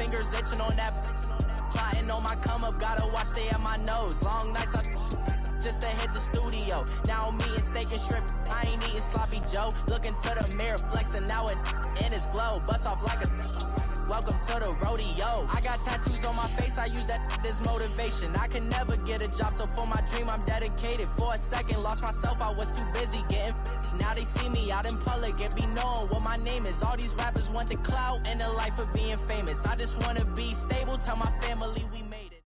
fingers itching on that. Plotting on my come up, gotta watch stay at my nose. Long nights just to hit the studio. Now I'm eating steak and shrimp. I ain't eating sloppy Joe. Looking to the mirror, flexing now and in his glow. Bust off like a welcome to the rodeo. I got tattoos on my face, I use that as motivation. I can never get a job, so for my dream I'm dedicated. For a second, lost myself, I was too busy getting busy. Now they see me out in public and be knowing what my name is. All these rappers want the clout and the life of being famous. I just wanna be stable, tell my family we made it.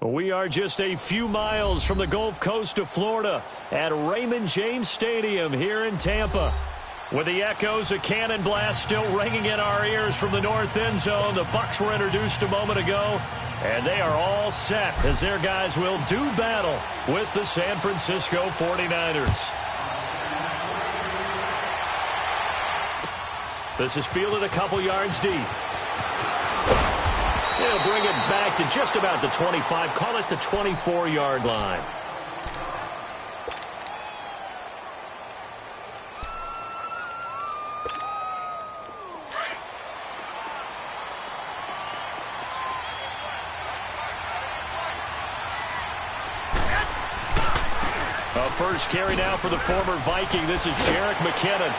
We are just a few miles from the Gulf Coast of Florida at Raymond James Stadium here in Tampa. With the echoes of cannon blast still ringing in our ears from the north end zone, the Bucs were introduced a moment ago, and they are all set as their guys will do battle with the San Francisco 49ers. This is fielded a couple yards deep. They'll bring it back to just about the 25, call it the 24-yard line. First carry now for the former Viking. This is Jerick McKinnon.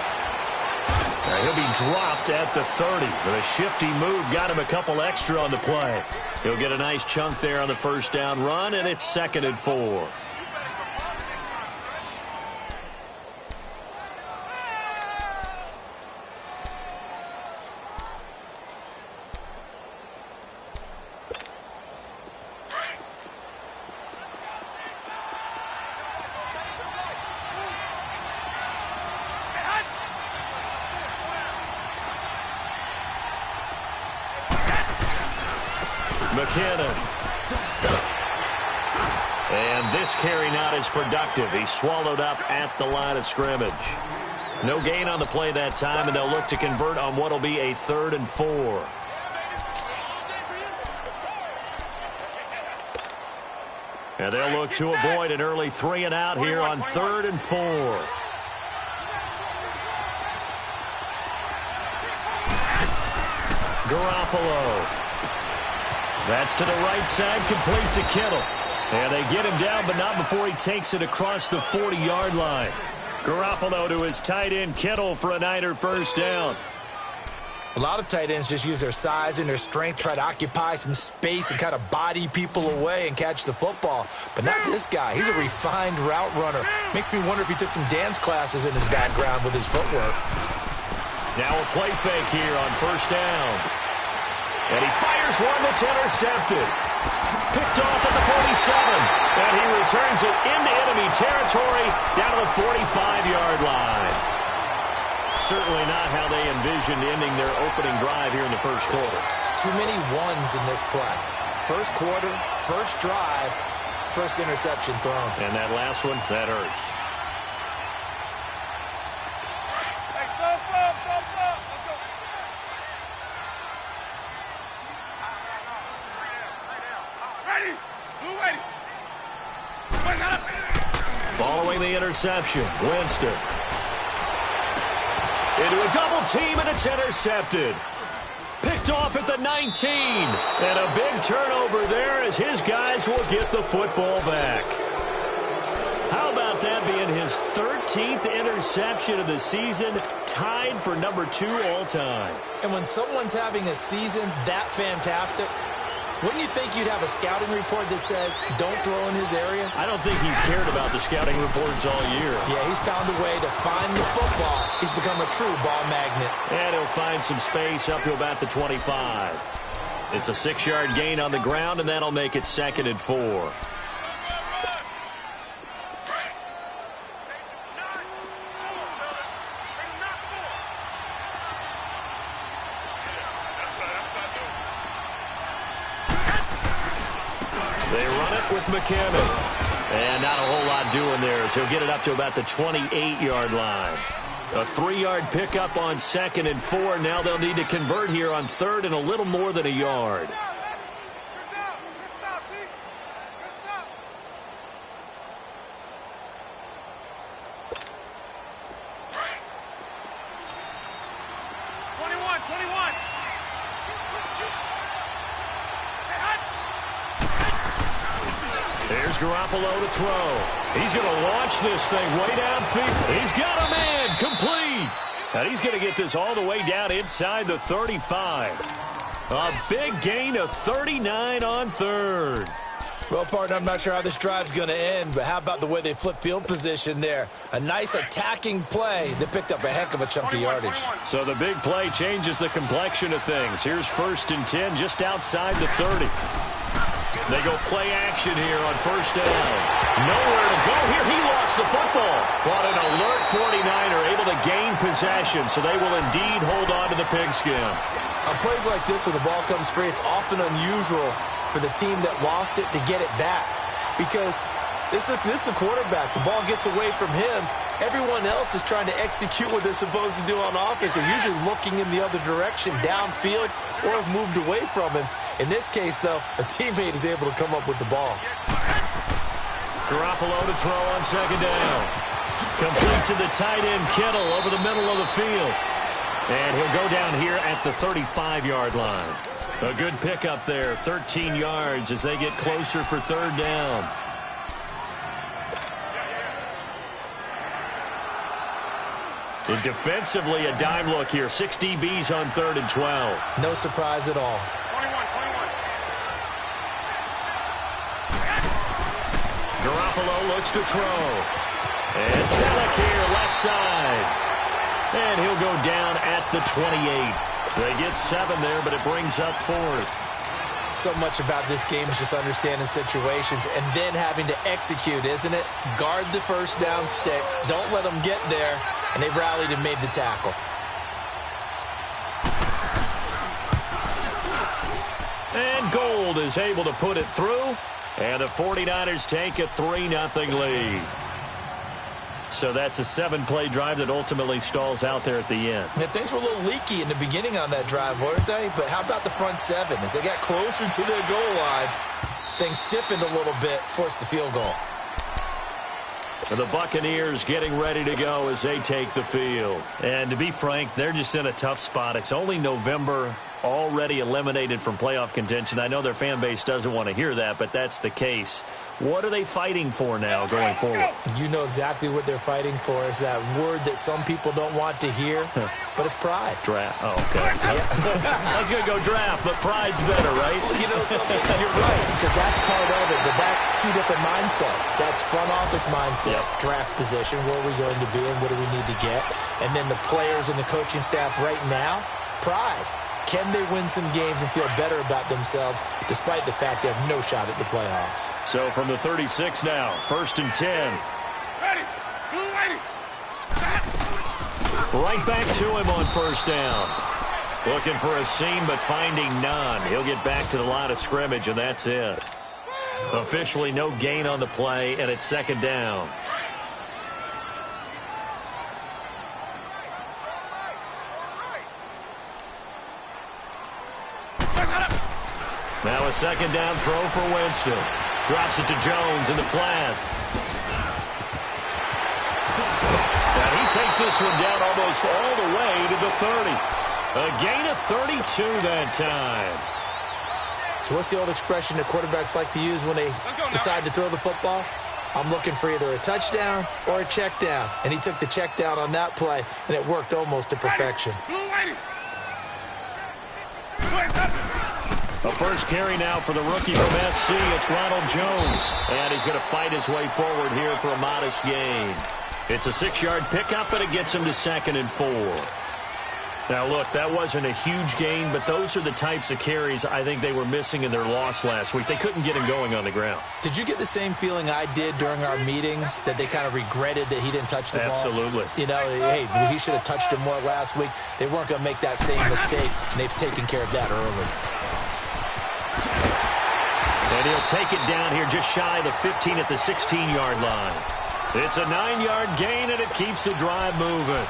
He'll be dropped at the 30. With a shifty move, got him a couple extra on the play. He'll get a nice chunk there on the first down run, and it's 2nd and 4. McKinnon. And this carry not as productive. He's swallowed up at the line of scrimmage. No gain on the play that time, and they'll look to convert on what will be a 3rd and 4. And they'll look to avoid an early 3 and out here on 3rd and 4. Garoppolo. That's to the right side, complete to Kittle. And they get him down, but not before he takes it across the 40-yard line. Garoppolo to his tight end, Kittle, for a Niner first down. A lot of tight ends just use their size and their strength, try to occupy some space and kind of body people away and catch the football. But not this guy. He's a refined route runner. Makes me wonder if he took some dance classes in his background with his footwork. Now a play fake here on first down. And he fires one that's intercepted. Picked off at the 47. And he returns it into enemy territory down to the 45-yard line. Certainly not how they envisioned ending their opening drive here in the first quarter. Too many ones in this play. First quarter, first drive, first interception thrown. And that last one, that hurts. Following the interception, Winston. Into a double team, and it's intercepted. Picked off at the 19. And a big turnover there as his guys will get the football back. How about that being his 13th interception of the season, tied for number 2 all-time. And when someone's having a season that fantastic, wouldn't you think you'd have a scouting report that says, don't throw in his area? I don't think he's cared about the scouting reports all year. Yeah, he's found a way to find the football. He's become a true ball magnet. And he'll find some space up to about the 25. It's a 6-yard gain on the ground, and that'll make it 2nd and 4. They run it with McKinnon. And not a whole lot doing there as he'll get it up to about the 28-yard line. A 3-yard pickup on 2nd and 4. Now they'll need to convert here on 3rd and a little more than a yard. Here's Garoppolo to throw. He's going to launch this thing way downfield. He's got a man complete. And he's going to get this all the way down inside the 35. A big gain of 39 on third. Well, partner, I'm not sure how this drive's going to end, but how about the way they flip field position there? A nice attacking play that picked up a heck of a chunk of yardage. So the big play changes the complexion of things. Here's 1st and 10 just outside the 30. They go play action here on 1st down. Nowhere to go here. He lost the football. But an alert 49er able to gain possession, so they will indeed hold on to the pigskin. On plays like this, when the ball comes free, it's often unusual for the team that lost it to get it back, because this is the quarterback. The ball gets away from him. Everyone else is trying to execute what they're supposed to do on offense. They're usually looking in the other direction, downfield, or have moved away from him. In this case, though, a teammate is able to come up with the ball. Garoppolo to throw on 2nd down. Complete to the tight end, Kittle, over the middle of the field. And he'll go down here at the 35-yard line. A good pickup there, 13 yards as they get closer for 3rd down. And defensively, a dime look here. 6 DBs on 3rd and 12. No surprise at all. 21. Garoppolo looks to throw. And Selleck here, left side. And he'll go down at the 28. They get 7 there, but it brings up 4th. So much about this game is just understanding situations and then having to execute, isn't it? Guard the 1st down sticks. Don't let them get there. And they rallied and made the tackle. And Gold is able to put it through. And the 49ers take a 3-0 lead. So that's a 7-play drive that ultimately stalls out there at the end. Yeah, things were a little leaky in the beginning on that drive, weren't they? But how about the front 7? As they got closer to their goal line, things stiffened a little bit, forced the field goal. The Buccaneers getting ready to go as they take the field. And to be frank, they're just in a tough spot. It's only November, already eliminated from playoff contention. I know their fan base doesn't want to hear that, but that's the case. What are they fighting for now going forward? You know exactly what they're fighting for. Is that word that some people don't want to hear, but it's pride. Draft. Oh, okay. I was going to go draft, but pride's better, right? Well, you know something? You're right, because that's part of it, but that's 2 different mindsets. That's front office mindset, draft position, where are we going to be and what do we need to get? And then the players and the coaching staff right now, pride. Can they win some games and feel better about themselves despite the fact they have no shot at the playoffs? So from the 36 now, 1st and 10. Ready. Blue waiting. Right back to him on 1st down. Looking for a seam, but finding none. He'll get back to the line of scrimmage, and that's it. Officially no gain on the play, and it's 2nd down. Now a 2nd down throw for Winston. Drops it to Jones in the flat. And he takes this one down almost all the way to the 30. A gain of 32 that time. So what's the old expression that quarterbacks like to use when they decide to throw the football? I'm looking for either a touchdown or a check down. And he took the check down on that play, and it worked almost to perfection. Blue waiting. A first carry now for the rookie from SC. It's Ronald Jones. And he's going to fight his way forward here for a modest gain. It's a 6-yard pickup, but it gets him to 2nd and 4. Now, look, that wasn't a huge gain, but those are the types of carries I think they were missing in their loss last week. They couldn't get him going on the ground. Did you get the same feeling I did during our meetings, that they kind of regretted that he didn't touch the ball? Absolutely. You know, hey, he should have touched him more last week. They weren't going to make that same mistake, and they've taken care of that early. And he'll take it down here just shy of the 15 at the 16-yard line. It's a 9-yard gain, and it keeps the drive moving.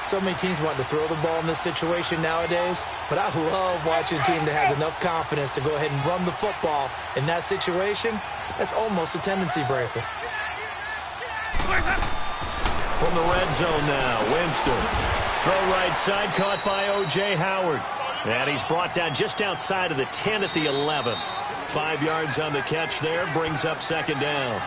So many teams want to throw the ball in this situation nowadays, but I love watching a team that has enough confidence to go ahead and run the football. In that situation, that's almost a tendency breaker. From the red zone now, Winston. Throw right side, caught by O.J. Howard. And he's brought down just outside of the 10 at the 11. 5 yards on the catch there, brings up second down.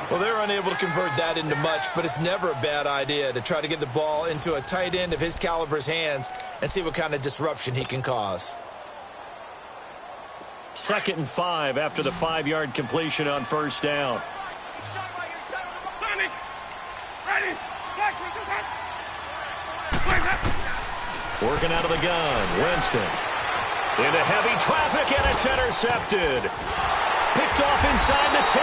Well, they're unable to convert that into much, but it's never a bad idea to try to get the ball into a tight end of his caliber's hands and see what kind of disruption he can cause. 2nd and 5 after the 5-yard completion on first down. Working out of the gun, Winston. Into heavy traffic, and it's intercepted. Picked off inside the 10.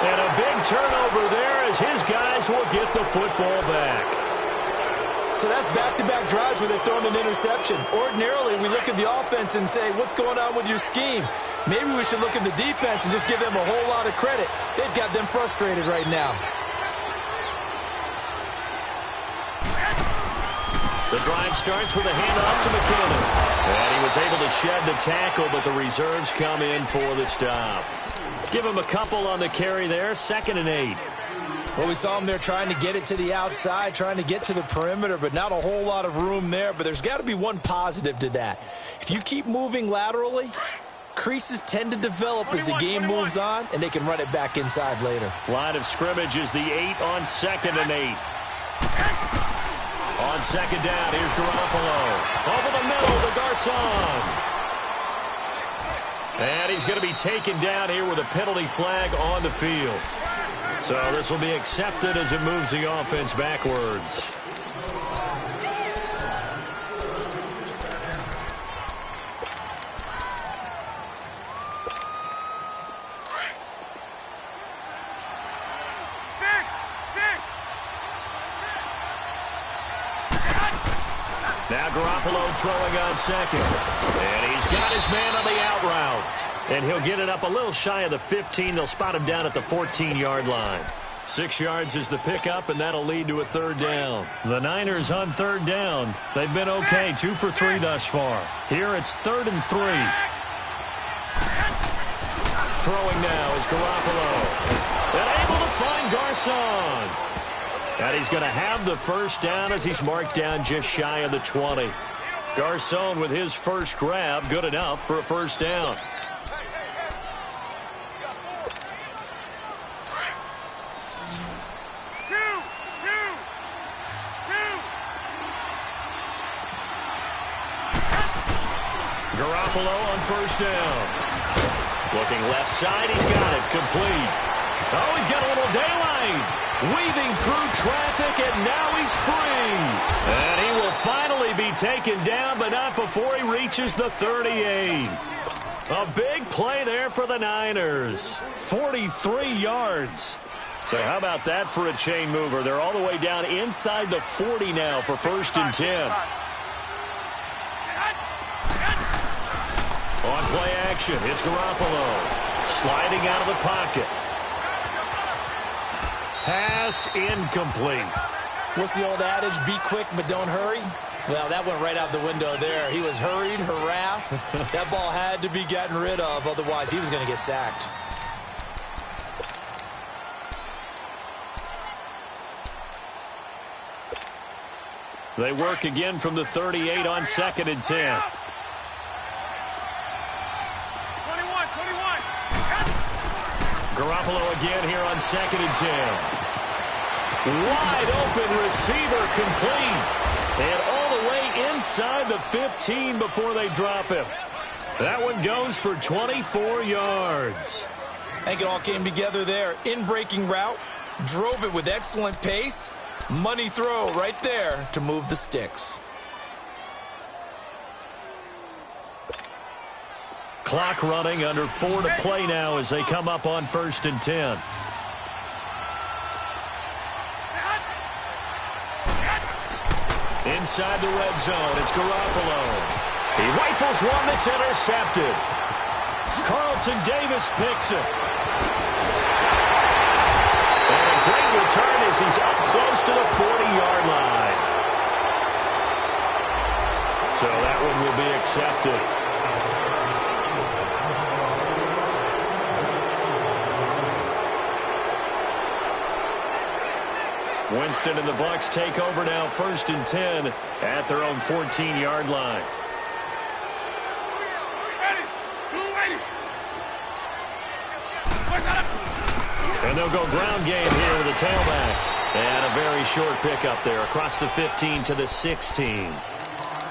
And a big turnover there as his guys will get the football back. So that's back-to-back drives where they've thrown an interception. Ordinarily, we look at the offense and say, what's going on with your scheme? Maybe we should look at the defense and just give them a whole lot of credit. They've got them frustrated right now. The drive starts with a handoff to McKinnon. And he was able to shed the tackle, but the reserves come in for the stop. Give him a couple on the carry there, 2nd and 8. Well, we saw him there trying to get it to the outside, trying to get to the perimeter, but not a whole lot of room there. But there's got to be one positive to that. If you keep moving laterally, creases tend to develop as the game moves on, and they can run it back inside later. Line of scrimmage is the 8 on 2nd and 8. On second down, here's Garoppolo. Over the middle to Garcon. And he's going to be taken down here with a penalty flag on the field. So this will be accepted as it moves the offense backwards. Now Garoppolo throwing on second. And he's got his man on the out route. And he'll get it up a little shy of the 15. They'll spot him down at the 14-yard line. 6 yards is the pickup, and that'll lead to a third down. The Niners on third down. They've been okay, 2 for 3 thus far. Here it's 3rd and 3. Throwing now is Garoppolo. And able to find Garcon. And he's going to have the first down as he's marked down just shy of the 20. Garcon with his first grab, good enough for a first down. Garoppolo on first down. Looking left side, he's got it, complete. Oh, he's got a little daylight. Weaving through traffic, and now he's free. And he will finally be taken down, but not before he reaches the 38. A big play there for the Niners. 43 yards. So how about that for a chain mover? They're all the way down inside the 40 now for 1st and 10. On play action, it's Garoppolo. Sliding out of the pocket. Pass incomplete. What's the old adage? Be quick, but don't hurry. Well, that went right out the window there. He was hurried, harassed. That ball had to be gotten rid of. Otherwise, he was going to get sacked. They work again from the 38 on 2nd and 10. 21. Garoppolo again here on 2nd and 10. Wide open receiver complete. And all the way inside the 15 before they drop him. That one goes for 24 yards. I think it all came together there. In-breaking route. Drove it with excellent pace. Money throw right there to move the sticks. Clock running, under 4 to play now as they come up on 1st and 10. Inside the red zone, it's Garoppolo. He rifles one that's intercepted. Carlton Davis picks it. And a great return as he's up close to the 40-yard line. So that one will be accepted. Winston and the Bucs take over now, 1st and 10 at their own 14-yard line. And they'll go ground game here with a tailback. And a very short pickup there across the 15 to the 16.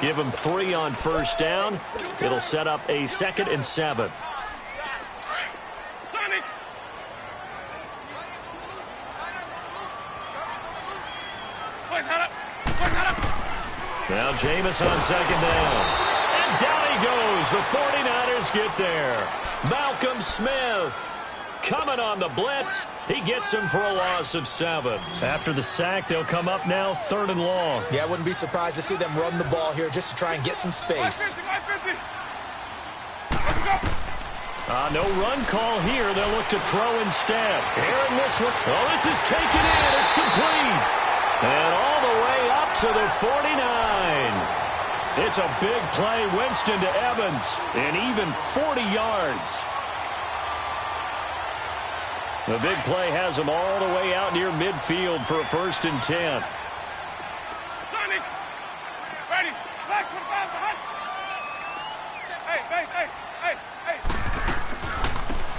Give them 3 on first down. It'll set up a 2nd and 7. Now Jameis on 2nd down. And down he goes. The 49ers get there. Malcolm Smith coming on the blitz. He gets him for a loss of 7. After the sack, they'll come up now 3rd and long. Yeah, I wouldn't be surprised to see them run the ball here just to try and get some space. No run call here. They'll look to throw instead. Here in this one. Oh, this is taken in. It's complete. And all the way up to the 49. It's a big play. Winston to Evans. And even 40 yards. The big play has him all the way out near midfield for a 1st and 10. Sonic! Ready! Flag for the bounce! Hey!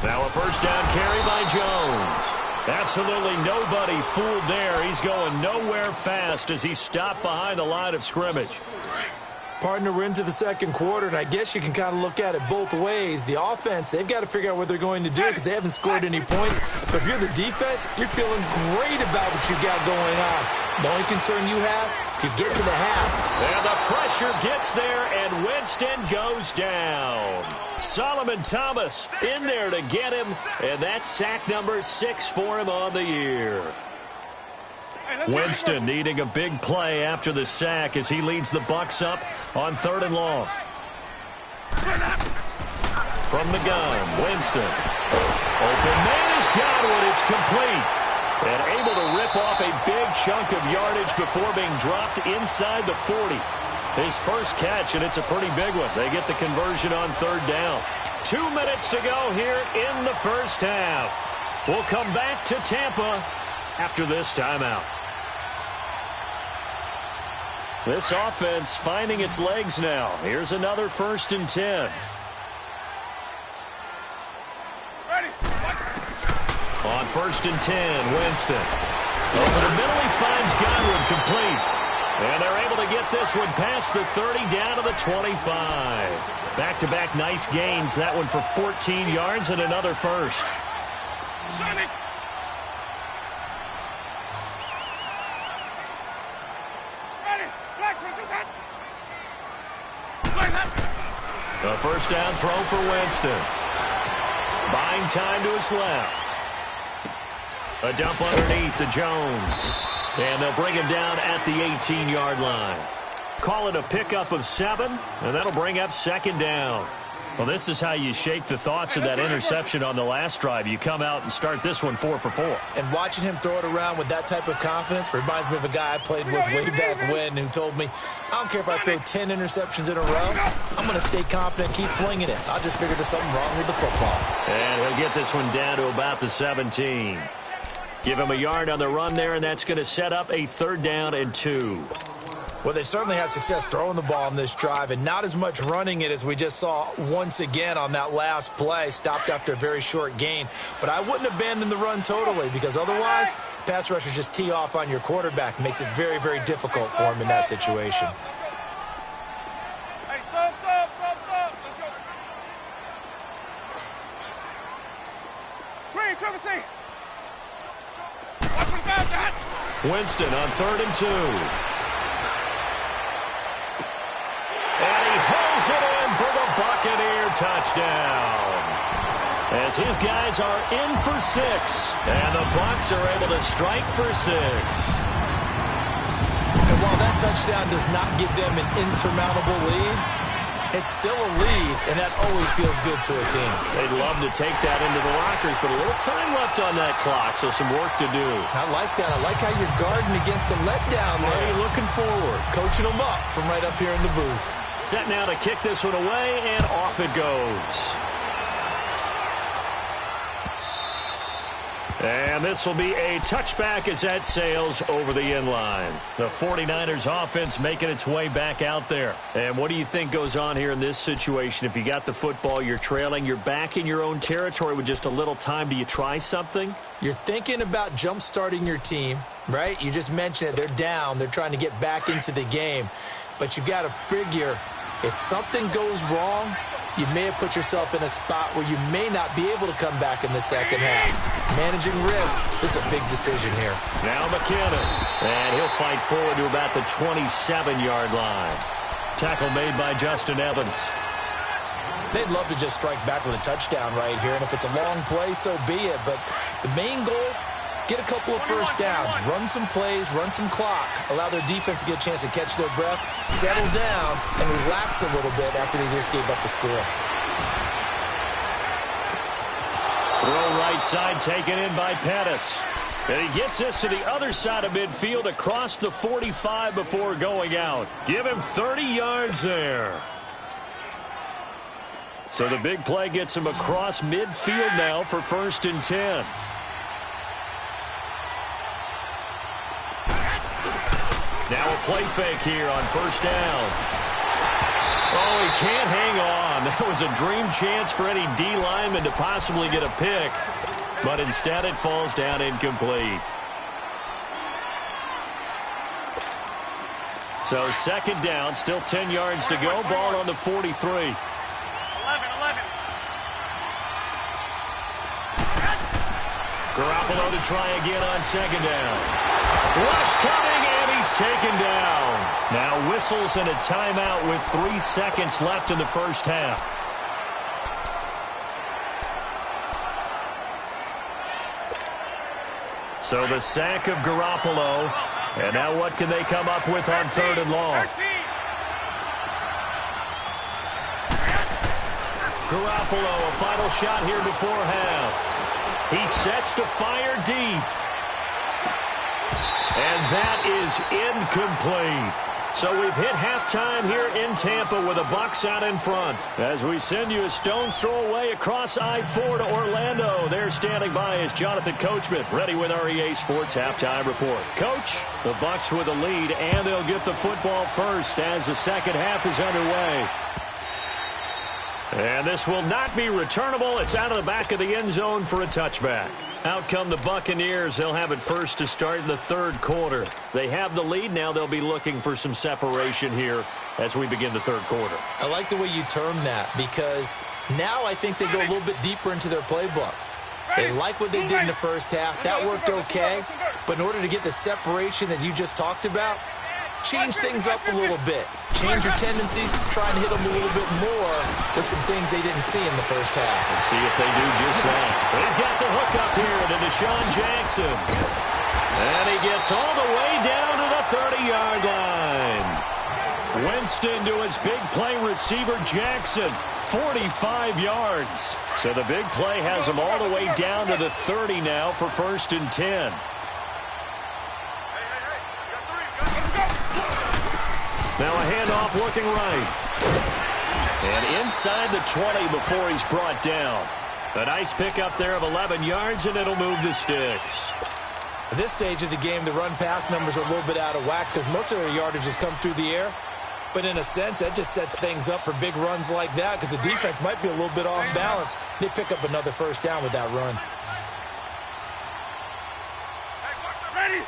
Now a 1st down carry by Jones. Absolutely nobody fooled there. He's going nowhere fast as he stopped behind the line of scrimmage. Partner, we're into the 2nd quarter, and I guess you can kind of look at it both ways. The offense, they've got to figure out what they're going to do because they haven't scored any points. But if you're the defense, you're feeling great about what you got going on. The only concern you have, to get to the half. And the pressure gets there, and Winston goes down. Solomon Thomas in there to get him, and that's sack number 6 for him on the year. Winston needing a big play after the sack as he leads the Bucs up on 3rd and long. From the gun, Winston. Open man is Godwin. It's complete. And able to rip off a big chunk of yardage before being dropped inside the 40. His first catch, and it's a pretty big one. They get the conversion on 3rd down. 2 minutes to go here in the 1st half. We'll come back to Tampa after this timeout. This offense finding its legs now. Here's another 1st and 10. Ready! On 1st and 10, Winston. Over the middle, he finds Godwin complete. And they're able to get this one past the 30 down to the 25. Back-to-back nice gains. That one for 14 yards and another first. Sonic! A 1st down throw for Winston. Buying time to his left. A dump underneath to Jones. And they'll bring him down at the 18-yard line. Call it a pickup of 7, and that'll bring up 2nd down. Well, this is how you shake the thoughts of that interception on the last drive. You come out and start this one 4 for 4. And watching him throw it around with that type of confidence reminds me of a guy I played with way back when who told me, I don't care if I throw 10 interceptions in a row, I'm going to stay confident, keep flinging it. I just figured there's something wrong with the football. And he'll get this one down to about the 17. Give him a yard on the run there, and that's going to set up a 3rd down and 2. Well, they've certainly had success throwing the ball on this drive and not as much running it as we just saw once again on that last play, stopped after a very short gain. But I wouldn't abandon the run totally because otherwise, pass rushers just tee off on your quarterback. It makes it very, very difficult for him in that situation. Hey, sub. Let's go. Green, triple C. Watch for the guys, Dad. Winston on 3rd and 2. And he holds it in for the Buccaneer touchdown. As his guys are in for 6. And the Bucs are able to strike for 6. And while that touchdown does not give them an insurmountable lead, it's still a lead, and that always feels good to a team. They'd love to take that into the lockers, but a little time left on that clock, so some work to do. I like that. I like how you're guarding against a letdown there. Are you looking forward? Coaching them up from right up here in the booth. Set now to kick this one away, and off it goes. And this will be a touchback as that sails over the end line. The 49ers offense making its way back out there. And what do you think goes on here in this situation? If you got the football, you're trailing, you're back in your own territory with just a little time. Do you try something? You're thinking about jump-starting your team, right? You just mentioned it. They're down. They're trying to get back into the game. But you got to figure if something goes wrong, you may have put yourself in a spot where you may not be able to come back in the second half. Managing risk, this is a big decision here. Now McKinnon, and he'll fight forward to about the 27-yard line. Tackle made by Justin Evans. They'd love to just strike back with a touchdown right here, and if it's a long play, so be it. But the main goal, get a couple of first downs, run some plays, run some clock, allow their defense to get a chance to catch their breath, settle down, and relax a little bit after they just gave up the score. Throw right side taken in by Pettis. And he gets this to the other side of midfield across the 45 before going out. Give him 30 yards there. So the big play gets him across midfield now for 1st and 10. Now a play fake here on 1st down. Oh, he can't hang on. That was a dream chance for any D lineman to possibly get a pick. But instead it falls down incomplete. So 2nd down, still 10 yards to go. Ball on the 43. 11. Garoppolo to try again on 2nd down. Rush coming, and he's taken down. Now whistles and a timeout with 3 seconds left in the 1st half. So the sack of Garoppolo. And now what can they come up with on 3rd and long? Garoppolo, a final shot here before half. He sets to fire deep. And that is incomplete. So we've hit halftime here in Tampa with the Bucs out in front. As we send you a stone's throw away across I-4 to Orlando. There standing by is Jonathan Coachman, ready with our EA Sports Halftime Report. Coach, the Bucs with the lead, and they'll get the football first as the second half is underway. And this will not be returnable. It's out of the back of the end zone for a touchback. Out come the Buccaneers. They'll have it first to start in the 3rd quarter. They have the lead. Now they'll be looking for some separation here as we begin the 3rd quarter. I like the way you term that because now I think they go a little bit deeper into their playbook. They like what they did in the 1st half. That worked okay. But in order to get the separation that you just talked about, change things up a little bit. Change your tendencies, try and hit them a little bit more with some things they didn't see in the 1st half. Let's see if they do just that. He's got the hook up here to Deshaun Jackson. And he gets all the way down to the 30-yard line. Winston to his big play receiver Jackson, 45 yards. So the big play has him all the way down to the 30 now for 1st and 10. Now a handoff looking right. And inside the 20 before he's brought down. A nice pickup there of 11 yards, and it'll move the sticks. At this stage of the game, the run-pass numbers are a little bit out of whack because most of their yardage has come through the air. But in a sense, that just sets things up for big runs like that because the defense might be a little bit off balance. They pick up another 1st down with that run. Ready.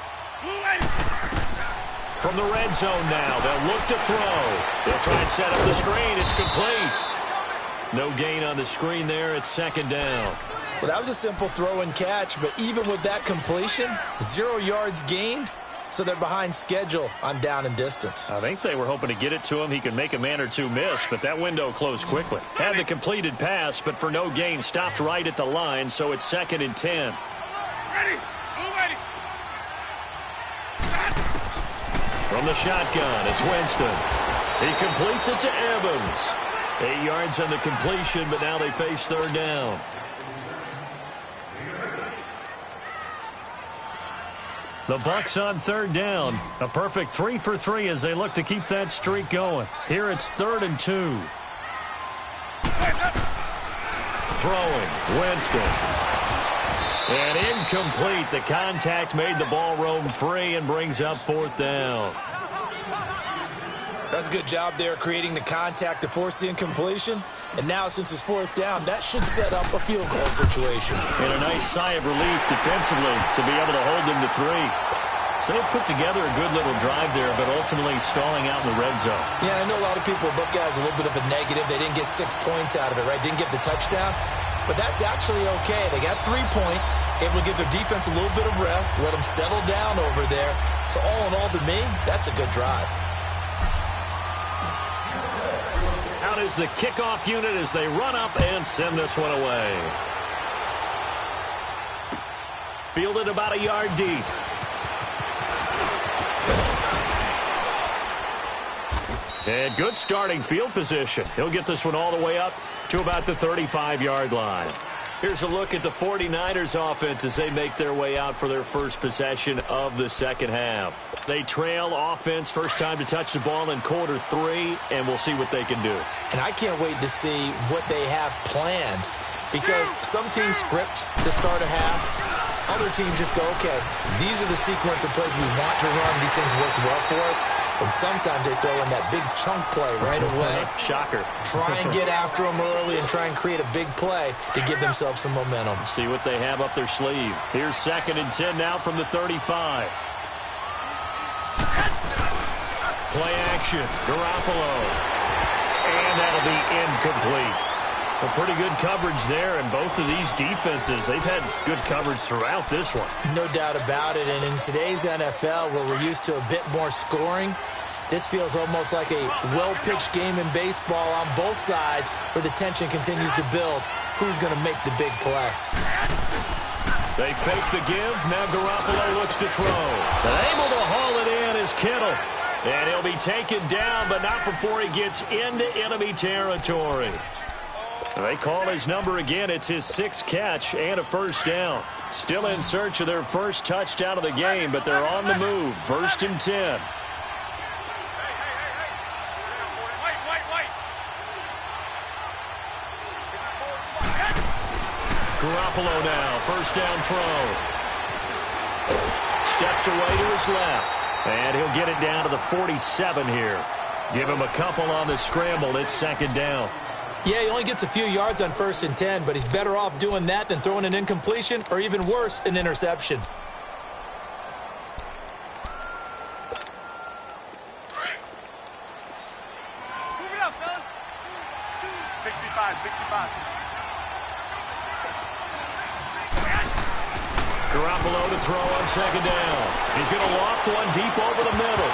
From the red zone now, they'll look to throw. They'll try and set up the screen. It's complete. No gain on the screen there. It's 2nd down. Well, that was a simple throw and catch, but even with that completion, 0 yards gained, so they're behind schedule on down and distance. I think they were hoping to get it to him. He could make a man or two miss, but that window closed quickly. Had the completed pass, but for no gain, stopped right at the line, so it's 2nd and 10. Ready. From the shotgun, it's Winston. He completes it to Evans. 8 yards on the completion, but now they face 3rd down. The Bucs on 3rd down. A perfect 3 for 3 as they look to keep that streak going. Here it's 3rd and 2. Throwing, Winston. And incomplete. The contact made the ball roam free and brings up 4th down. That's a good job there creating the contact to force the incompletion. And now, since it's 4th down, that should set up a field goal situation. And a nice sigh of relief defensively to be able to hold them to 3. So they put together a good little drive there, but ultimately stalling out in the red zone. Yeah, I know a lot of people look at it as a little bit of a negative. They didn't get 6 points out of it, right? Didn't get the touchdown. But that's actually okay. They got 3 points, able to give their defense a little bit of rest, let them settle down over there. So all in all, to me, that's a good drive. Out is the kickoff unit as they run up and send this one away. Fielded about a yard deep. And good starting field position. He'll get this one all the way up to about the 35-yard line. Here's a look at the 49ers offense as they make their way out for their first possession of the second half. They trail offense, first time to touch the ball in quarter 3, and we'll see what they can do. And I can't wait to see what they have planned, because some teams script to start a half. Other teams just go, okay, these are the sequence of plays we want to run. These things worked well for us. And sometimes they throw in that big chunk play right away. Shocker. Try and get after them early and try and create a big play to give themselves some momentum. See what they have up their sleeve. Here's 2nd and 10 now from the 35. Play action. Garoppolo. And that'll be incomplete. A pretty good coverage there, and both of these defenses, they've had good coverage throughout this one. No doubt about it, and in today's NFL, where we're used to a bit more scoring, this feels almost like a well-pitched game in baseball on both sides where the tension continues to build. Who's going to make the big play? They fake the give. Now Garoppolo looks to throw. And able to haul it in is Kittle. And he'll be taken down, but not before he gets into enemy territory. They call his number again. It's his 6th catch and a first down. Still in search of their first touchdown of the game, but they're on the move. 1st and 10. Garoppolo now, first down throw. Steps away to his left. And he'll get it down to the 47 here. Give him a couple on the scramble. It's 2nd down. Yeah, he only gets a few yards on 1st and 10, but he's better off doing that than throwing an incompletion or even worse, an interception. Move it up, fellas. 65. Garoppolo to throw on 2nd down. He's going to loft one deep over the middle.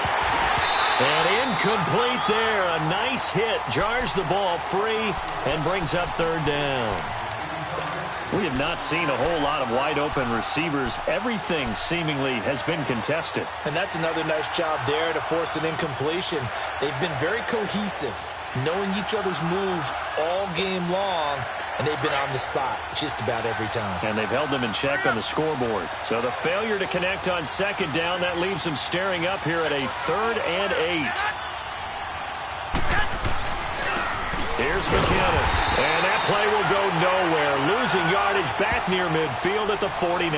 And incomplete there. A nice hit. Jars the ball free and brings up 3rd down. We have not seen a whole lot of wide-open receivers. Everything seemingly has been contested. And that's another nice job there to force an incompletion. They've been very cohesive, knowing each other's moves all game long, and they've been on the spot just about every time. And they've held them in check on the scoreboard. So the failure to connect on 2nd down, that leaves them staring up here at a 3rd and 8. Here's McKinnon. And that play will go nowhere. Losing yardage back near midfield at the 49.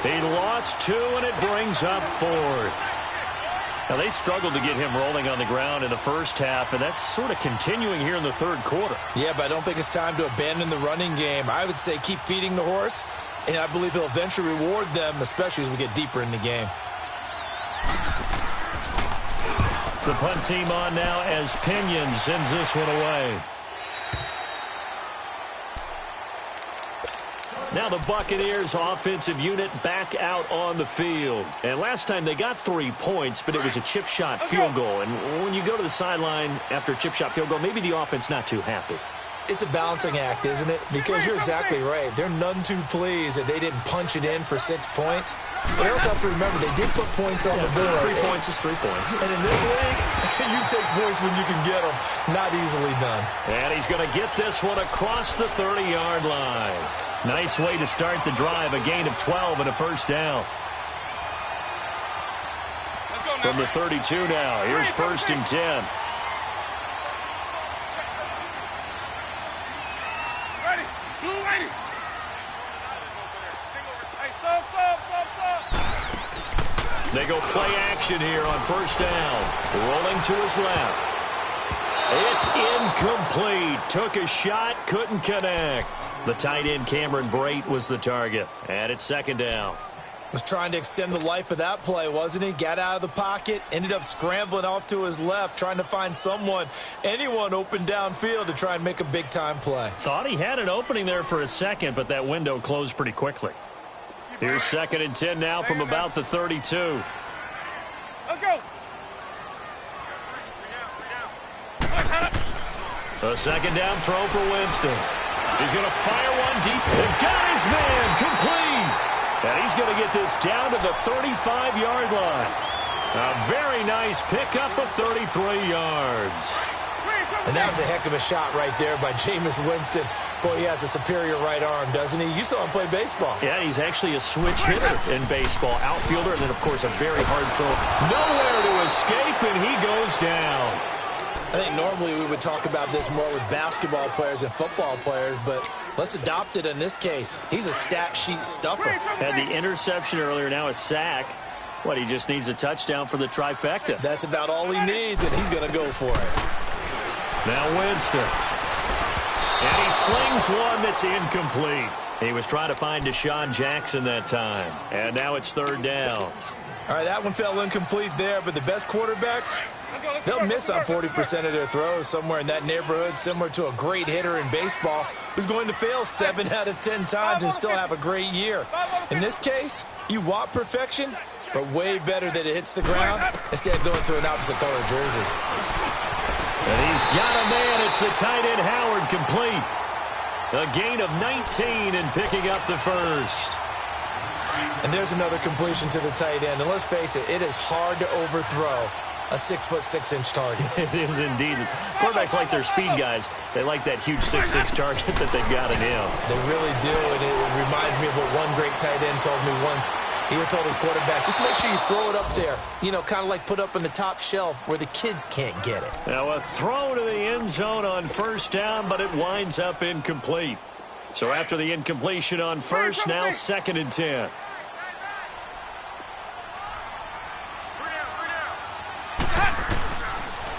He lost 2, and it brings up 4th. Now, they struggled to get him rolling on the ground in the first half, and that's sort of continuing here in the 3rd quarter. Yeah, but I don't think it's time to abandon the running game. I would say keep feeding the horse, and I believe he'll eventually reward them, especially as we get deeper in the game. The punt team on now as Pinion sends this one away. Now the Buccaneers offensive unit back out on the field. And last time they got 3 points, but it was a chip shot field goal. And when you go to the sideline after a chip shot field goal, maybe the offense not too happy. It's a balancing act, isn't it? Because you're exactly right. They're none too pleased that they didn't punch it in for 6 points. But I also have to remember, they did put points on the board. 3 points is 3 points. And in this league, you take points when you can get them. Not easily done. And he's going to get this one across the 30-yard line. Nice way to start the drive. A gain of 12 and a first down. From the 32 now. Here's 1st and 10. Ready. Blue, ready. They go play action here on first down. Rolling to his left. It's incomplete. Took a shot, couldn't connect. The tight end, Cameron Brate, was the target. And it's second down. Was trying to extend the life of that play, wasn't he? Got out of the pocket, ended up scrambling off to his left, trying to find anyone open downfield to try and make a big-time play. Thought he had an opening there for a second, but that window closed pretty quickly. Here's 2nd and 10 now from about the 32. Let's go. A second down throw for Winston. He's going to fire one deep. And got his man complete. And he's going to get this down to the 35-yard line. A very nice pickup of 33 yards. And that was a heck of a shot right there by Jameis Winston. Boy, he has a superior right arm, doesn't he? You saw him play baseball. Yeah, he's actually a switch hitter in baseball. Outfielder, and then, of course, a very hard throw. Nowhere to escape, and he goes down. I think normally we would talk about this more with basketball players and football players, but let's adopt it in this case. He's a stat sheet stuffer. Had the interception earlier, now a sack. What, he just needs a touchdown for the trifecta. That's about all he needs, and he's going to go for it. Now Winston. And he slings one that's incomplete. He was trying to find Deshaun Jackson that time. And now it's third down. All right, that one fell incomplete there, but the best quarterbacks, they'll miss on 40% of their throws, somewhere in that neighborhood, similar to a great hitter in baseball who's going to fail 7 out of 10 times and still have a great year. In this case, you want perfection, but way better that it hits the ground instead of going to an opposite color jersey. And he's got a man. It's the tight end Howard complete. A gain of 19 and picking up the first. And there's another completion to the tight end. And let's face it is hard to overthrow a 6'6" target. It is indeed. Quarterbacks like their speed guys. They like that huge 6'6" target that they've got in him. They really do, and it reminds me of what one great tight end told me once. He had told his quarterback, just make sure you throw it up there. You know, kind of like put up on the top shelf where the kids can't get it. Now a throw to the end zone on first down, but it winds up incomplete. So after the incompletion on first, now 2nd and 10.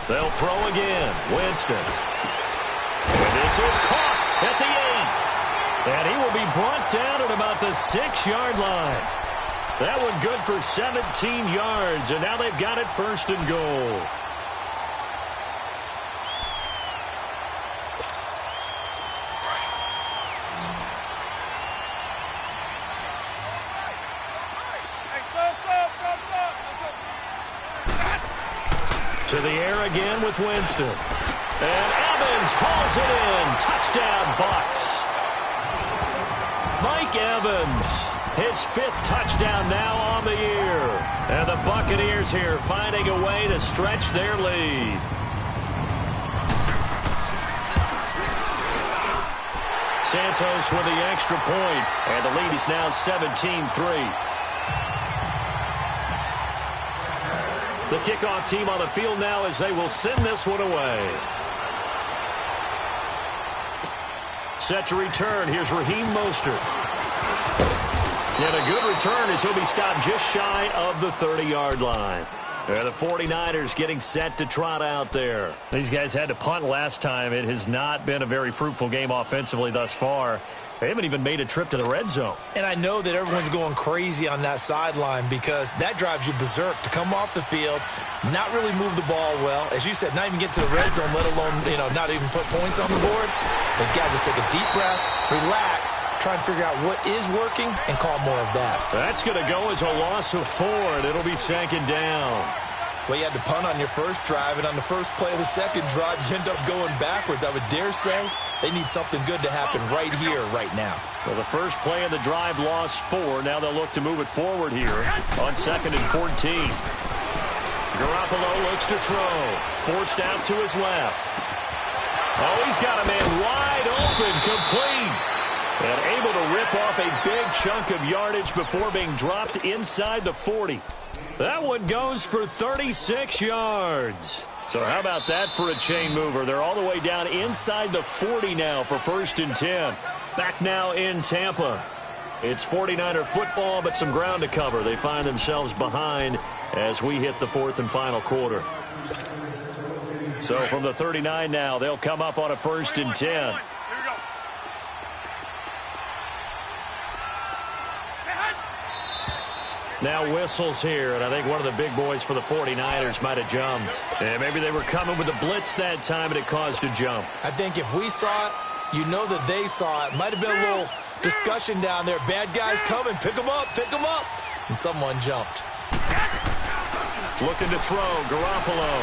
They'll throw again. Winston. And this is caught at the 8. And he will be brought down at about the 6-yard line. That one good for 17 yards, and now they've got it 1st and goal. To the air again with Winston. And Evans hauls it in. Touchdown, Bucs. Mike Evans, his 5th touchdown now on the year. And the Buccaneers here finding a way to stretch their lead. Santos with the extra point, and the lead is now 17-3. The kickoff team on the field now as they will send this one away. Set to return. Here's Raheem Mostert. And a good return as he'll be stopped just shy of the 30-yard line. And the 49ers getting set to trot out there. These guys had to punt last time. It has not been a very fruitful game offensively thus far. They haven't even made a trip to the red zone. And I know that everyone's going crazy on that sideline because that drives you berserk to come off the field, not really move the ball well. As you said, not even get to the red zone, let alone, not even put points on the board. They've got to just take a deep breath, relax, try and figure out what is working, and call more of that. That's going to go as a loss of 4, and it'll be 2nd down. Well, you had to punt on your first drive, and on the first play of the second drive, you end up going backwards. I would dare say they need something good to happen right here, right now. Well, the first play of the drive lost 4. Now they'll look to move it forward here on 2nd and 14. Garoppolo looks to throw. Forced out to his left. Oh, he's got a man wide open, complete. And able to rip off a big chunk of yardage before being dropped inside the 40. That one goes for 36 yards. So how about that for a chain mover? They're all the way down inside the 40 now for 1st and 10. Back now in Tampa. It's 49er football, but some ground to cover. They find themselves behind as we hit the fourth and final quarter. So from the 39 now, they'll come up on a 1st and 10. Now whistles here, and I think one of the big boys for the 49ers might have jumped. And maybe they were coming with a blitz that time, and it caused a jump. I think if we saw it, you know that they saw it. Might have been a little discussion down there. Bad guys coming. Pick them up. Pick them up. And someone jumped. Looking to throw. Garoppolo.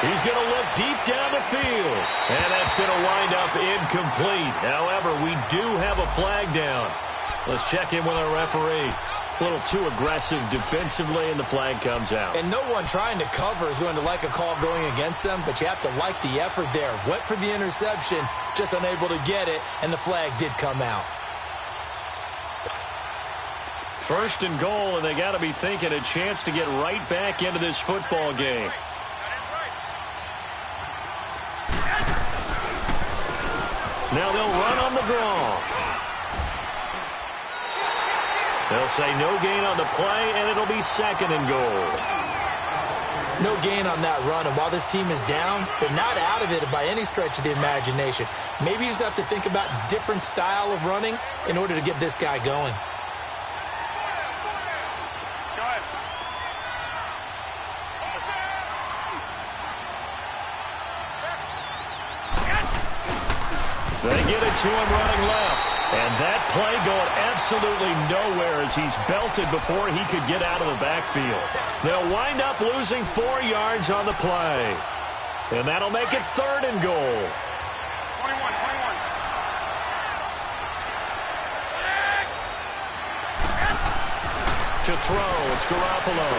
He's going to look deep down the field. And that's going to wind up incomplete. However, we do have a flag down. Let's check in with our referee. A little too aggressive defensively, and the flag comes out. And no one trying to cover is going to like a call going against them, but you have to like the effort there. Went for the interception, just unable to get it, and the flag did come out. 1st and goal, and they got to be thinking a chance to get right back into this football game. Now they'll run on the draw. They'll say no gain on the play, and it'll be 2nd and goal. No gain on that run, and while this team is down, they're not out of it by any stretch of the imagination. Maybe you just have to think about different style of running in order to get this guy going. They get it to him running left. And that play going absolutely nowhere as he's belted before he could get out of the backfield. They'll wind up losing 4 yards on the play. And that'll make it 3rd and goal. 21. To throw, it's Garoppolo.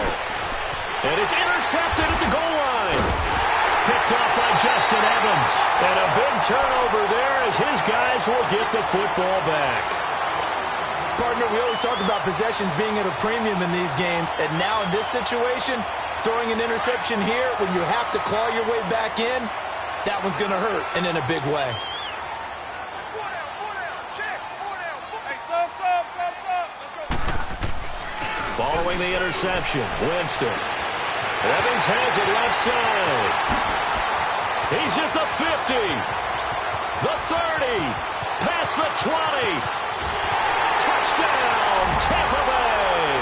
And it's intercepted at the goal line. Picked off by Justin Evans. And a big turnover there as his guys will get the football back. Partner, we always talk about possessions being at a premium in these games. And now in this situation, throwing an interception here when you have to claw your way back in, that one's going to hurt, and in a big way. Following the interception, Winston. Evans has it left side. He's at the 50, the 30, past the 20. Touchdown, Tampa Bay.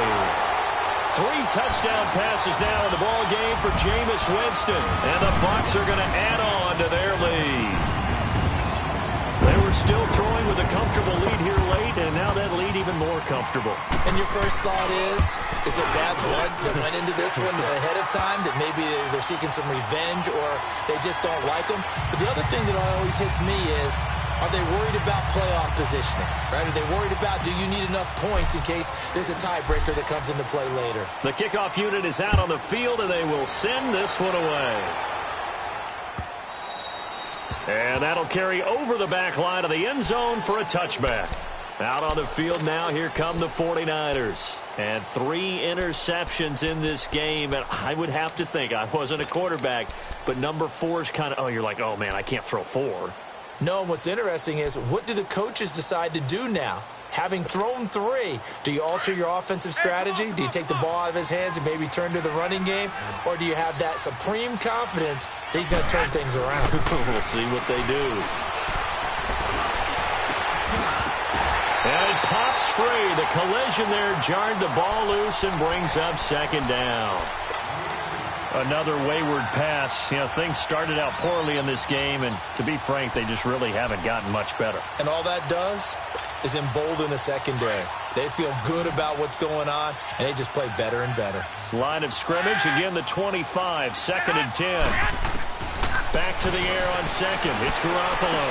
3 touchdown passes now in the ball game for Jameis Winston. And the Bucs are going to add on to their lead. They were still throwing with a comfortable lead here late, and now that lead even more comfortable. And your first thought is it bad blood that went into this one ahead of time, that maybe they're seeking some revenge or they just don't like them? But the other thing that always hits me is, are they worried about playoff positioning? Right? Are they worried about, do you need enough points in case there's a tiebreaker that comes into play later? The kickoff unit is out on the field, and they will send this one away. And that'll carry over the back line of the end zone for a touchback. Out on the field now, here come the 49ers. And 3 interceptions in this game. And I would have to think, I wasn't a quarterback, but number 4 is kind of, oh, you're like, oh, man, I can't throw 4. No, what's interesting is, what do the coaches decide to do now? Having thrown 3, do you alter your offensive strategy? Do you take the ball out of his hands and maybe turn to the running game? Or do you have that supreme confidence that he's going to turn things around? We'll see what they do. And it pops free. The collision there jarred the ball loose and brings up 2nd down. Another wayward pass. You know, things started out poorly in this game, and to be frank, they just really haven't gotten much better. And all that does is embolden a secondary. They feel good about what's going on, and they just play better and better. Line of scrimmage, again the 25, 2nd and 10. Back to the air on 2nd. It's Garoppolo.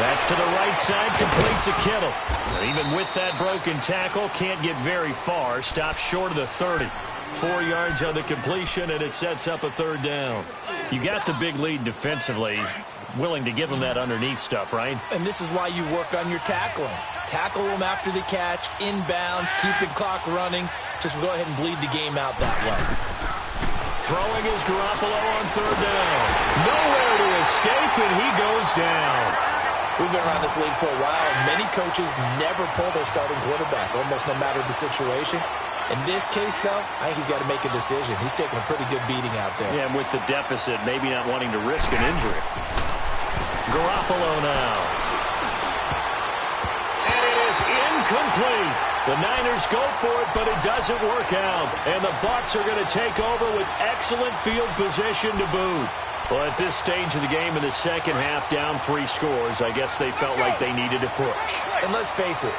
That's to the right side, complete to Kittle. And even with that broken tackle, can't get very far. Stops short of the 30. 4 yards on the completion, and it sets up a 3rd down. You got the big lead defensively. Willing to give them that underneath stuff, right? And this is why you work on your tackling. Tackle them after the catch, inbounds, keep the clock running. Just go ahead and bleed the game out that way. Throwing is Garoppolo on 3rd down. Nowhere to escape, and he goes down. We've been around this league for a while, and many coaches never pull their starting quarterback, almost no matter the situation. In this case, though, I think he's got to make a decision. He's taking a pretty good beating out there. Yeah, and with the deficit, maybe not wanting to risk an injury. Garoppolo now. And it is incomplete. The Niners go for it, but it doesn't work out. And the Bucs are going to take over with excellent field position to boot. Well, at this stage of the game in the second half, down 3 scores, I guess they felt like they needed to push. And let's face it,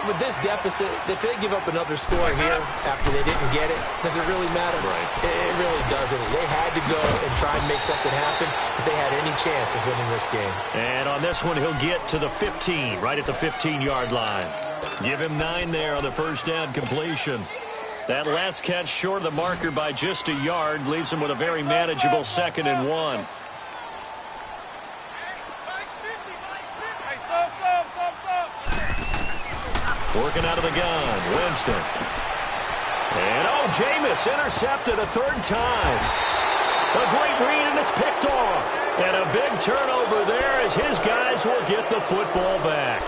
with this deficit, if they give up another score here after they didn't get it, does it really matter? Right. It really doesn't. They had to go and try and make something happen if they had any chance of winning this game. And on this one, he'll get to the 15, right at the 15-yard line. Give him 9 there on the first down completion. That last catch short of the marker by just a yard leaves him with a very manageable 2nd and 1. Working out of the gun, Winston. And, Jameis intercepted a 3rd time. A great read, and it's picked off. And a big turnover there as his guys will get the football back.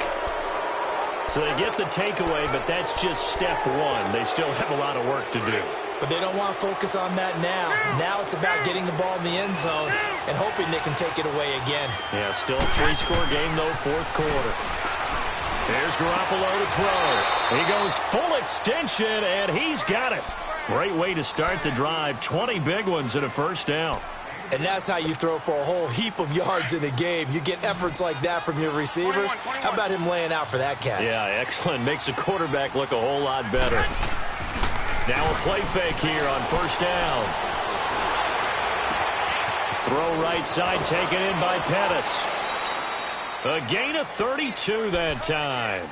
So they get the takeaway, but that's just step 1. They still have a lot of work to do. But they don't want to focus on that now. Now it's about getting the ball in the end zone and hoping they can take it away again. Yeah, still a 3-score game, though, 4th quarter. Here's Garoppolo to throw. He goes full extension, and he's got it. Great way to start the drive. 20 big ones and a first down. And that's how you throw for a whole heap of yards in a game. You get efforts like that from your receivers. How about him laying out for that catch? Yeah, excellent. Makes the quarterback look a whole lot better. Now a play fake here on first down. Throw right side taken in by Pettis. A gain of 32 that time.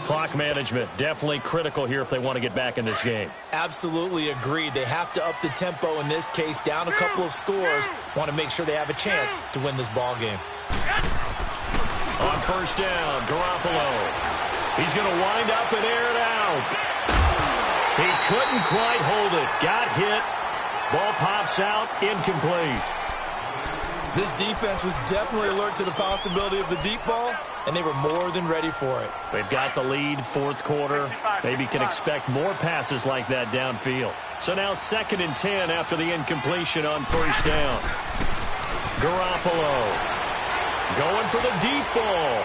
Clock management definitely critical here if they want to get back in this game. Absolutely agreed. They have to up the tempo in this case, down a couple of scores. Want to make sure they have a chance to win this ball game. On first down, Garoppolo. He's going to wind up and air it out. He couldn't quite hold it. Got hit. Ball pops out. Incomplete. This defense was definitely alert to the possibility of the deep ball, and they were more than ready for it. They've got the lead, 4th quarter. Maybe can expect more passes like that downfield. So now 2nd and 10 after the incompletion on first down. Garoppolo going for the deep ball.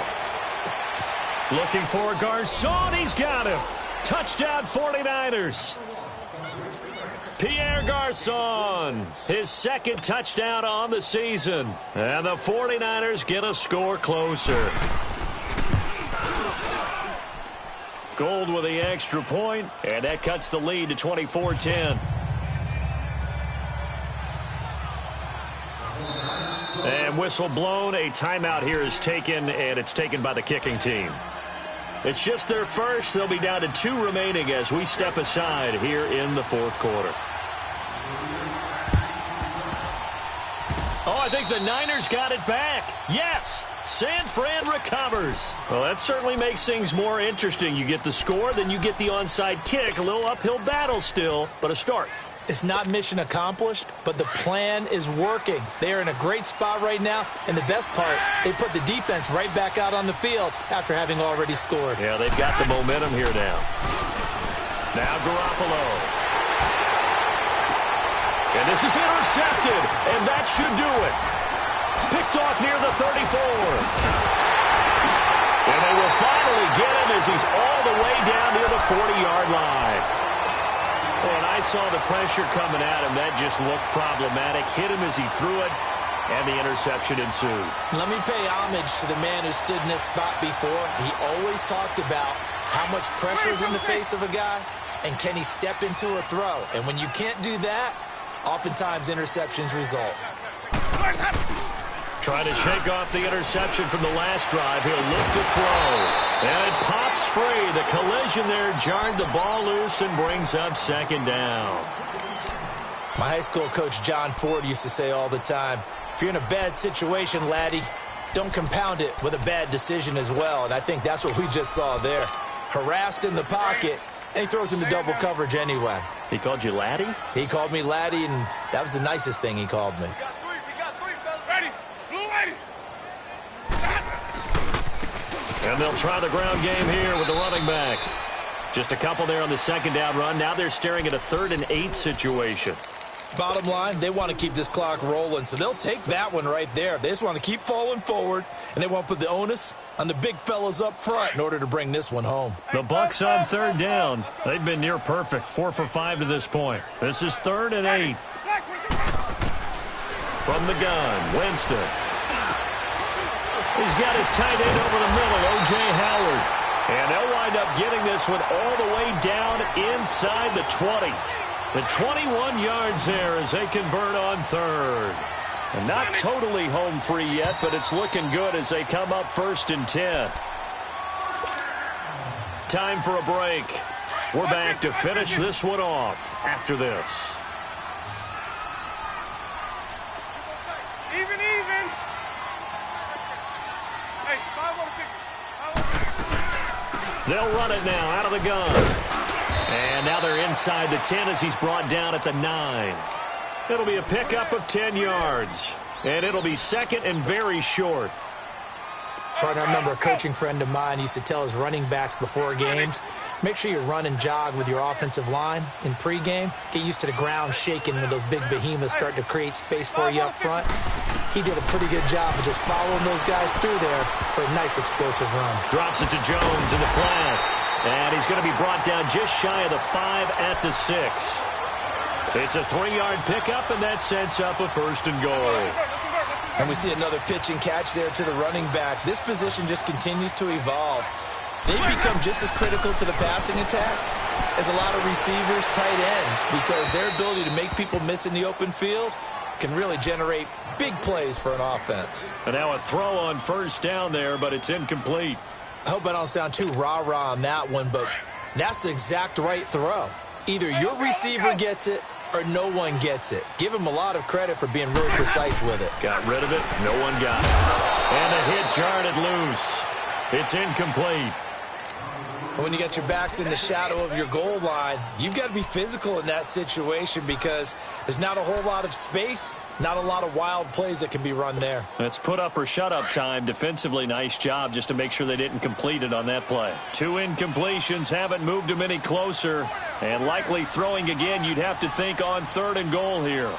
Looking for Garcon. He's got him. Touchdown 49ers. Pierre Garcon, his 2nd touchdown on the season. And the 49ers get a score closer. Gold with the extra point, and that cuts the lead to 24-10. And whistle blown. A timeout here is taken, and it's taken by the kicking team. It's just their first. They'll be down to 2 remaining as we step aside here in the 4th quarter. I think the Niners got it back. Yes, San Fran recovers. Well, that certainly makes things more interesting. You get the score, then you get the onside kick. A little uphill battle still, but a start. It's not mission accomplished, but the plan is working. They are in a great spot right now, and the best part, they put the defense right back out on the field after having already scored. Yeah, they've got the momentum here now. Now Garoppolo. And this is intercepted, and that should do it. Picked off near the 34. And they will finally get him as he's all the way down near the 40-yard line. When I saw the pressure coming at him, that just looked problematic. Hit him as he threw it, and the interception ensued. Let me pay homage to the man who stood in this spot before. He always talked about how much pressure is in the face of a guy, and can he step into a throw. And when you can't do that, oftentimes interceptions result. Trying to shake off the interception from the last drive. He'll look to throw. And it pops free. The collision there jarred the ball loose and brings up 2nd down. My high school coach John Ford used to say all the time, if you're in a bad situation, laddie, don't compound it with a bad decision as well. And I think that's what we just saw there. Harassed in the pocket, and he throws into double coverage anyway. He called you laddie? He called me laddie, and that was the nicest thing he called me. We got three, fellas. Ready? Blue ready. And they'll try the ground game here with the running back. Just a couple there on the second down run. Now they're staring at a 3rd and 8 situation. Bottom line, they want to keep this clock rolling, so they'll take that one right there. They just want to keep falling forward, and they won't put the onus on the big fellas up front in order to bring this one home. The Bucs on 3rd down. They've been near perfect, 4 for 5 to this point. This is 3rd and 8. From the gun, Winston. He's got his tight end over the middle, O.J. Howard. And they'll wind up getting this one all the way down inside the 20. The 21 yards there as they convert on 3rd. And not totally home free yet, but it's looking good as they come up 1st and 10. Time for a break. We're back to finish this one off after this. Even. Hey, 5-1-6. They'll run it now out of the gun. And now they're inside the 10 as he's brought down at the 9. It'll be a pickup of 10 yards. And it'll be 2nd and very short. Partner, I remember a coaching friend of mine used to tell his running backs before games, make sure you run and jog with your offensive line in pregame. Get used to the ground shaking when those big behemoths start to create space for you up front. He did a pretty good job of just following those guys through there for a nice explosive run. Drops it to Jones in the flat. And he's going to be brought down just shy of the 5 at the 6. It's a 3-yard pickup, and that sets up a 1st and goal. And we see another pitch and catch there to the running back. This position just continues to evolve. They've become just as critical to the passing attack as a lot of receivers, tight ends, because their ability to make people miss in the open field can really generate big plays for an offense. And now a throw on 1st down there, but it's incomplete. I hope I don't sound too rah-rah on that one, but that's the exact right throw. Either your receiver gets it or no one gets it. Give him a lot of credit for being really precise with it. Got rid of it. No one got it. And a hit jarred it loose. It's incomplete. When you got your backs in the shadow of your goal line, you've got to be physical in that situation because there's not a whole lot of space, not a lot of wild plays that can be run there. That's put up or shut up time. Defensively, nice job just to make sure they didn't complete it on that play. 2 incompletions haven't moved them any closer. And likely throwing again, you'd have to think on 3rd and goal here.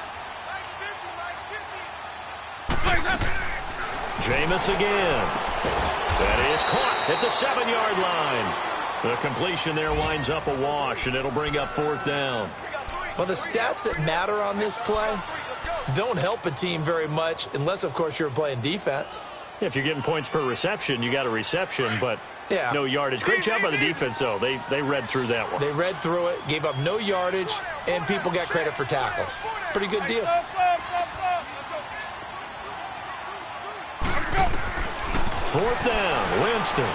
Jameis again. That is caught at the 7-yard line. The completion there winds up a wash, and it'll bring up 4th down. Well, the stats that matter on this play don't help a team very much unless, of course, you're playing defense. If you're getting points per reception, you got a reception, but no yardage. Great job by the defense, though. They read through that one. They read through it, gave up no yardage, and people got credit for tackles. Pretty good deal. 4th down, Winston.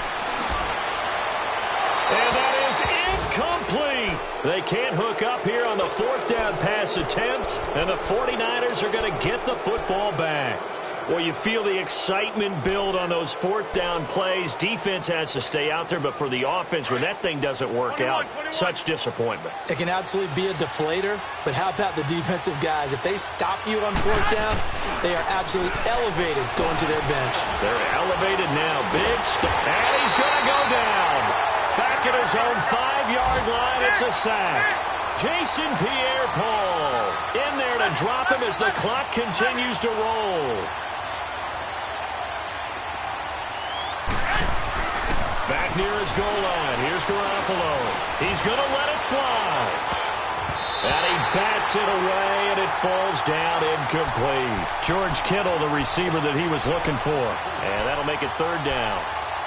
And that is incomplete. They can't hook up here on the 4th down pass attempt, and the 49ers are going to get the football back. Well, you feel the excitement build on those 4th down plays. Defense has to stay out there, but for the offense, when that thing doesn't work out, such disappointment. It can absolutely be a deflator, but how about the defensive guys? If they stop you on 4th down, they are absolutely elevated going to their bench. They're elevated now. Big stop. And he's going to go down. Back at his own 5-yard line, it's a sack. Jason Pierre-Paul in there to drop him as the clock continues to roll. Back near his goal line. Here's Garoppolo. He's going to let it fly. And he bats it away, and it falls down incomplete. George Kittle, the receiver that he was looking for. And that'll make it 3rd down.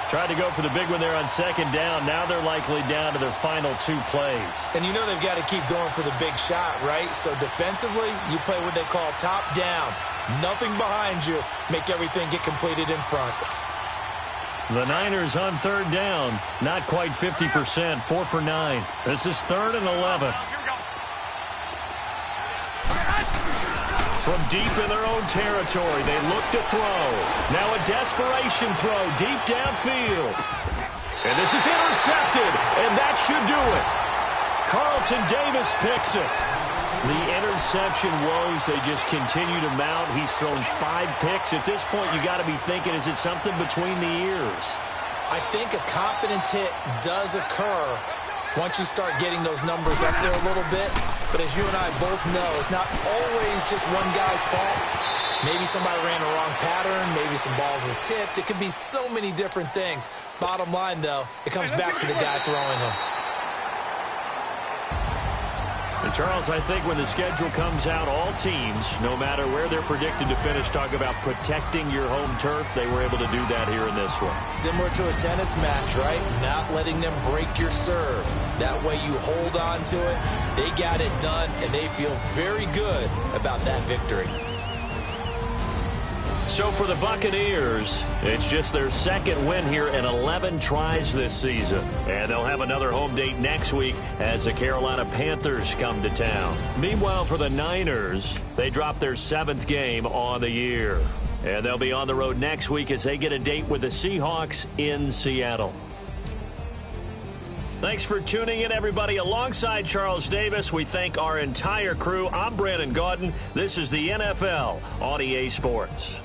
Tried to go for the big one there on 2nd down. Now they're likely down to their final 2 plays. And you know they've got to keep going for the big shot, right? So defensively, you play what they call top down. Nothing behind you. Make everything get completed in front. The Niners on 3rd down. Not quite 50%. 4 for 9. This is 3rd and 11. From deep in their own territory, they look to throw. Now a desperation throw deep downfield. And this is intercepted, and that should do it. Carlton Davis picks it. The interception woes, they just continue to mount. He's thrown 5 picks. At this point, you got to be thinking, is it something between the ears? I think a confidence hit does occur once you start getting those numbers up there a little bit. But as you and I both know, it's not always just one guy's fault. Maybe somebody ran a wrong pattern. Maybe some balls were tipped. It could be so many different things. Bottom line, though, it comes back to the guy throwing them. And Charles, I think when the schedule comes out, all teams, no matter where they're predicted to finish, talk about protecting your home turf. They were able to do that here in this one. Similar to a tennis match, right? Not letting them break your serve. That way you hold on to it. They got it done, and they feel very good about that victory. So for the Buccaneers, it's just their second win here in 11 tries this season. And they'll have another home date next week as the Carolina Panthers come to town. Meanwhile, for the Niners, they dropped their 7th game on the year. And they'll be on the road next week as they get a date with the Seahawks in Seattle. Thanks for tuning in, everybody. Alongside Charles Davis, we thank our entire crew. I'm Brandon Gaudin. This is the NFL on EA Sports.